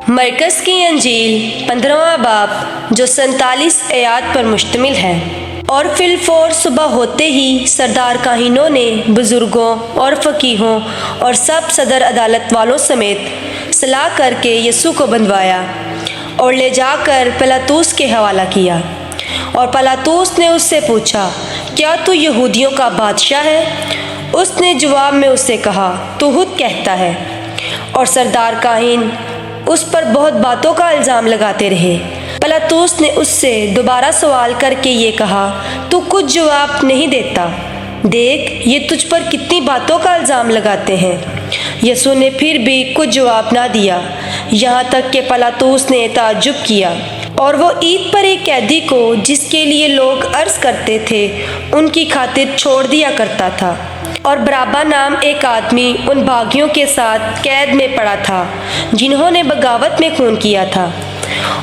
مرکز کی انجیل 15واں باب جو 47 آیات پر مشتمل ہے۔ اور فی الفور صبح ہوتے ہی سردار کاہنوں نے بزرگوں اور فقیہوں اور سب صدر عدالت والوں سمیت صلاح کر کے یسوع کو بندھوایا اور لے جا کر پلاطوس کے حوالہ کیا۔ اور پلاطوس نے اس سے پوچھا، کیا تو یہودیوں کا بادشاہ ہے؟ اس نے جواب میں اس سے کہا، تو خود کہتا ہے۔ اور سردار کاہن اس پر بہت باتوں کا الزام لگاتے رہے۔ پلاطوس نے اس سے دوبارہ سوال کر کے یہ کہا، تو کچھ جواب نہیں دیتا؟ دیکھ، یہ تجھ پر کتنی باتوں کا الزام لگاتے ہیں۔ یسوع نے پھر بھی کچھ جواب نہ دیا، یہاں تک کہ پلاطوس نے تعجب کیا۔ اور وہ عید پر ایک قیدی کو جس کے لیے لوگ عرض کرتے تھے ان کی خاطر چھوڑ دیا کرتا تھا۔ اور برابا نام ایک آدمی ان باغیوں کے ساتھ قید میں پڑا تھا جنہوں نے بغاوت میں خون کیا تھا۔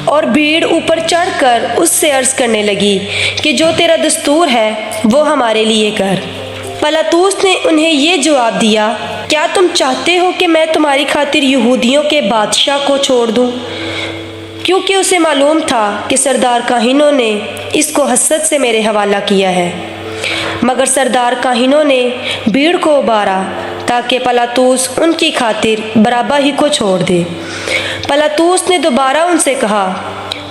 اور بھیڑ اوپر چڑھ کر اس سے عرض کرنے لگی کہ جو تیرا دستور ہے وہ ہمارے لیے کر۔ پلاطوس نے انہیں یہ جواب دیا، کیا تم چاہتے ہو کہ میں تمہاری خاطر یہودیوں کے بادشاہ کو چھوڑ دوں؟ کیونکہ اسے معلوم تھا کہ سردار کاہنوں نے اس کو حسد سے میرے حوالہ کیا ہے۔ مگر سردار کاہنوں نے بھیڑ کو ابارا تاکہ پلاطوس ان کی خاطر برابا ہی کو چھوڑ دے۔ پلاطوس نے دوبارہ ان سے کہا،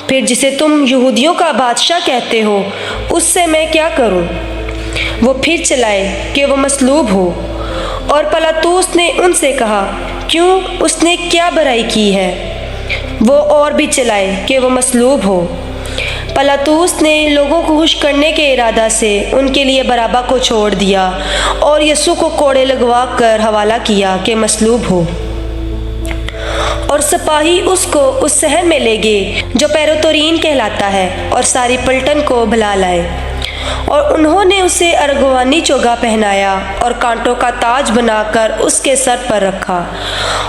پھر جسے تم یہودیوں کا بادشاہ کہتے ہو اس سے میں کیا کروں؟ وہ پھر چلائے کہ وہ مصلوب ہو۔ اور پلاطوس نے ان سے کہا، کیوں، اس نے کیا برائی کی ہے؟ وہ اور بھی چلائے کہ وہ مصلوب ہو۔ پلاطوس نے لوگوں کو خوش کرنے کے ارادہ سے ان کے لیے برابا کو چھوڑ دیا اور یسوع کو کوڑے لگوا کر حوالہ کیا کہ مصلوب ہو۔ اور سپاہی اس کو اس شہر میں لے گئے جو پیروتورین کہلاتا ہے اور ساری پلٹن کو بھلا لائے۔ اور انہوں نے اسے ارغوانی چوگا پہنایا اور کانٹوں کا تاج بنا کر اس کے سر پر رکھا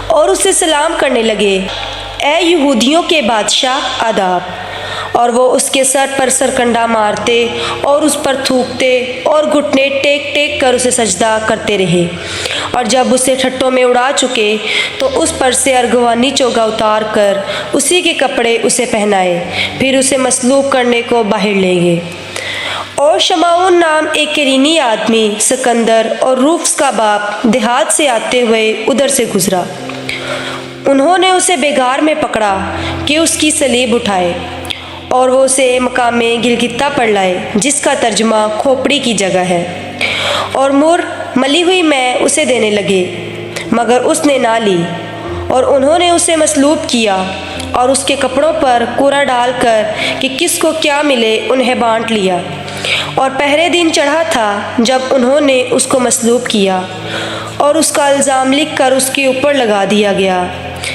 اور اسے سلام کرنے لگے، اے یہودیوں کے بادشاہ، آداب۔ اور وہ اس کے سر پر سرکنڈا مارتے اور اس پر تھوکتے اور گھٹنے ٹیک ٹیک کر اسے سجدہ کرتے رہے۔ اور جب اسے ٹھٹوں میں اڑا چکے تو اس پر سے ارغوانی چوگا اتار کر اسی کے کپڑے اسے پہنائے، پھر اسے مصلوب کرنے کو باہر لے گئے۔ اور شمعون نام ایک کرینی آدمی سکندر اور روفس کا باپ دیہات سے آتے ہوئے ادھر سے گزرا۔ انہوں نے اسے بیگار میں پکڑا کہ اس کی صلیب اٹھائے، اور وہ اسے مقام گلگتا پر لائے جس کا ترجمہ کھوپڑی کی جگہ ہے، اور مر ملی ہوئی میں اسے دینے لگے، مگر اس نے نہ لی۔ اور انہوں نے اسے مصلوب کیا اور اس کے کپڑوں پر کوڑا ڈال کر کہ کس کو کیا ملے انہیں بانٹ لیا۔ اور پہرے دن چڑھا تھا جب انہوں نے اس کو مصلوب کیا، اور اس کا الزام لکھ کر اس کے اوپر لگا دیا گیا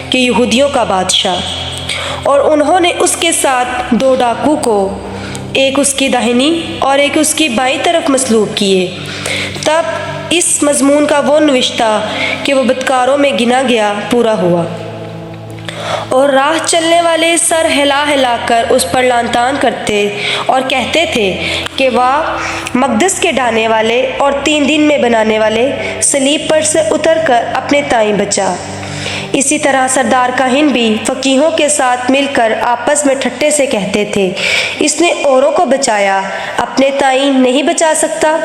کہ یہودیوں کا بادشاہ۔ اور انہوں نے اس کے ساتھ 2 ڈاکو کو، ایک اس کی داہنی اور ایک اس کی بائیں طرف مصلوب کیے۔ تب اس مضمون کا وہ نوشتہ کہ وہ بدکاروں میں گنا گیا پورا ہوا۔ اور راہ چلنے والے سر ہلا ہلا کر اس پر لعن طعن کرتے اور کہتے تھے کہ واہ، مقدس کے ڈھانے والے اور 3 دن میں بنانے والے، صلیب پر سے اتر کر اپنے تئیں بچا۔ اسی طرح سردار کاہن بھی فقیہوں کے ساتھ مل کر آپس میں ٹھٹے سے کہتے تھے، اس نے اوروں کو بچایا، اپنے تئیں نہیں بچا سکتا؟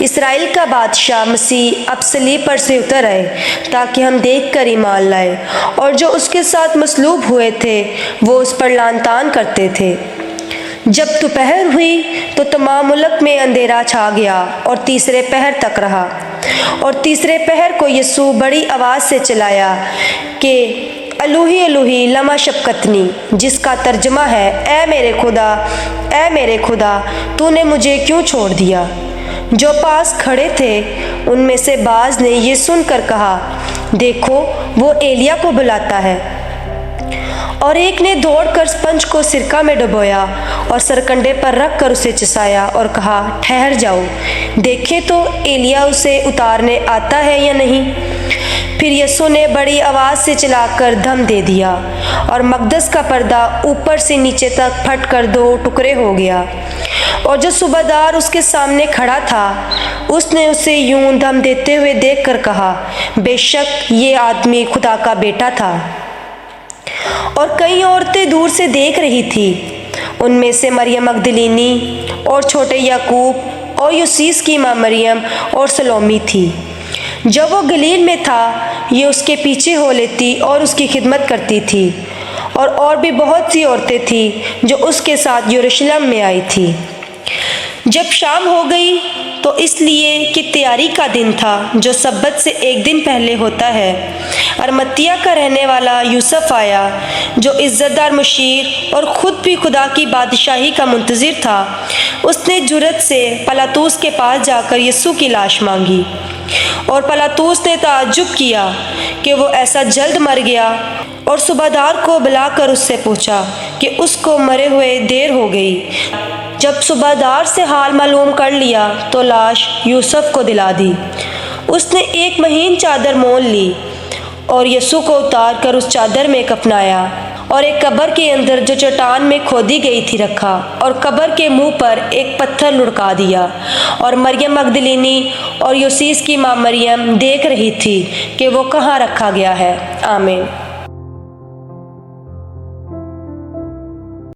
اسرائیل کا بادشاہ مسیح اب صلیب پر سے اتر آئے تاکہ ہم دیکھ کر ایمان لائے۔ اور جو اس کے ساتھ مصلوب ہوئے تھے وہ اس پر لعن طعن کرتے تھے۔ جب دوپہر ہوئی تو تمام ملک میں اندھیرا چھا گیا اور تیسرے پہر تک رہا۔ اور تیسرے پہر کو یسوع بڑی آواز سے چلایا کہ الوہی الوہی لما شبقتنی، جس کا ترجمہ ہے، اے میرے خدا، اے میرے خدا، تو نے مجھے کیوں چھوڑ دیا؟ جو پاس کھڑے تھے ان میں سے بعض نے یہ سن کر کہا، دیکھو، وہ ایلیا کو بلاتا ہے۔ اور ایک نے دوڑ کر اسپنج کو سرکہ میں ڈبویا اور سرکنڈے پر رکھ کر اسے چسایا اور کہا، ٹھہر جاؤ، دیکھیں تو ایلیا اسے اتارنے آتا ہے یا نہیں۔ پھر یسوع نے بڑی آواز سے چلا کر دم دے دیا اور مقدس کا پردہ اوپر سے نیچے تک پھٹ کر 2 ٹکڑے ہو گیا۔ اور جو صوبیدار اس کے سامنے کھڑا تھا اس نے اسے یوں دم دیتے ہوئے دیکھ کر کہا، بے شک یہ آدمی خدا کا بیٹا تھا۔ اور کئی عورتیں دور سے دیکھ رہی تھی۔ ان میں سے مریم مگدلینی اور چھوٹے یعقوب اور یوسیس کی ماں مریم اور سلومی تھی۔ جب وہ گلیل میں تھا، یہ اس کے پیچھے ہو لیتی اور اس کی خدمت کرتی تھی، اور بھی بہت سی عورتیں تھیں جو اس کے ساتھ یروشلم میں آئی تھی۔ جب شام ہو گئی تو اس لیے کہ تیاری کا دن تھا جو سبت سے ایک دن پہلے ہوتا ہے، ارمتیہ کا رہنے والا یوسف آیا، جو عزت دار مشیر اور خود بھی خدا کی بادشاہی کا منتظر تھا۔ اس نے جرأت سے پلاطس کے پاس جا کر یسوع کی لاش مانگی، اور پلاطس نے تعجب کیا کہ وہ ایسا جلد مر گیا، اور صوبیدار کو بلا کر اس سے پوچھا کہ اس کو مرے ہوئے دیر ہو گئی۔ جب صوبیدار سے حال معلوم کر لیا تو لاش یوسف کو دلا دی۔ اس نے ایک مہین چادر مول لی اور یسوع کو اتار کر اس چادر میں کفنایا، اور ایک قبر کے اندر جو چٹان میں کھودی گئی تھی رکھا، اور قبر کے منہ پر ایک پتھر لڑکا دیا۔ اور مریم مگدلینی اور یوسیس کی ماں مریم دیکھ رہی تھی کہ وہ کہاں رکھا گیا ہے۔ آمین۔